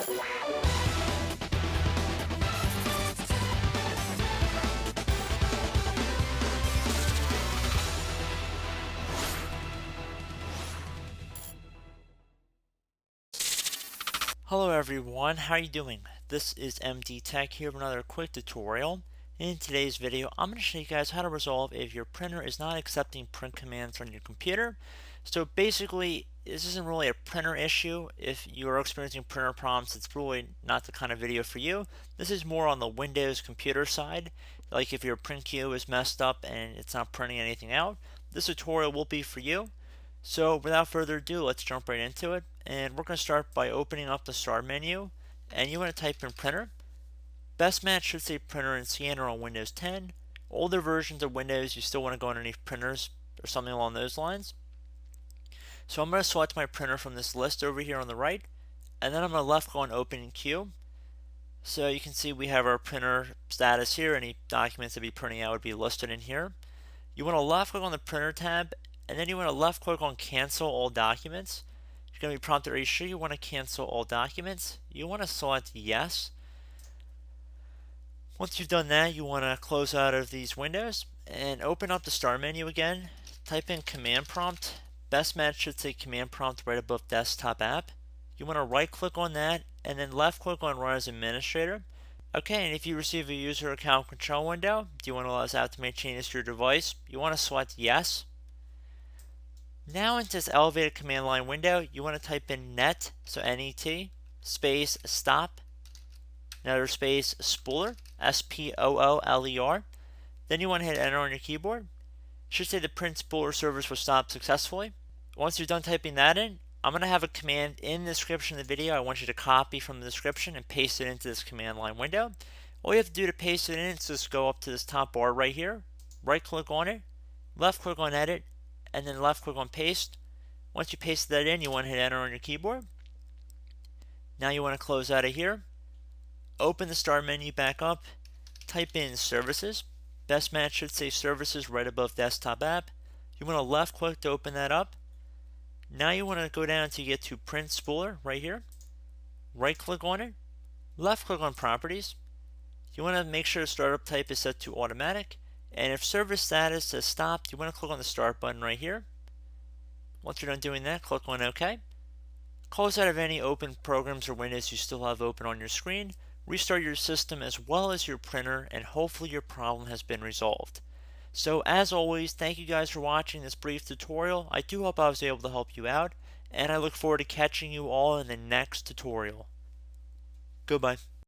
Hello everyone, how are you doing? This is MD Tech here with another quick tutorial. In today's video, I'm going to show you guys how to resolve if your printer is not accepting print commands on your computer. So basically, this isn't really a printer issue. If you're experiencing printer problems, it's really not the kind of video for you. This is more on the Windows computer side. Like if your print queue is messed up and it's not printing anything out, this tutorial will be for you. So without further ado, let's jump right into it. And we're going to start by opening up the start menu. And you want to type in printer. Best match should say printer and scanner on Windows 10. Older versions of Windows, you still want to go underneath printers or something along those lines. So I'm going to select my printer from this list over here on the right. And then I'm going to left click on open in queue. So you can see we have our printer status here. Any documents that be printing out would be listed in here. You want to left click on the printer tab, and then you want to left click on cancel all documents. You're going to be prompted, are you sure you want to cancel all documents? You want to select yes. Once you've done that, you want to close out of these windows and open up the start menu again. Type in command prompt. Best match should say command prompt right above desktop app. You want to right click on that and then left click on run as administrator. Okay, and if you receive a user account control window, do you want to allow us to make changes to your device? You want to select yes. Now into this elevated command line window, you want to type in net, so NET, space stop, another space spooler, SPOOLER. Then you want to hit enter on your keyboard. It should say the print spooler service was stopped successfully. Once you're done typing that in, I'm going to have a command in the description of the video. I want you to copy from the description and paste it into this command line window. All you have to do to paste it in is just go up to this top bar right here, right click on it, left click on edit, and then left click on paste. Once you paste that in, you want to hit enter on your keyboard. Now you want to close out of here, open the start menu back up, type in services. Best match should say services right above desktop app. You want to left click to open that up. Now you want to go down to get to print spooler right here. Right click on it. Left click on properties. You want to make sure the startup type is set to automatic. And if service status has stopped, you want to click on the start button right here. Once you're done doing that, click on OK. Close out of any open programs or windows you still have open on your screen. Restart your system as well as your printer, and hopefully your problem has been resolved. So as always, thank you guys for watching this brief tutorial. I do hope I was able to help you out, and I look forward to catching you all in the next tutorial. Goodbye.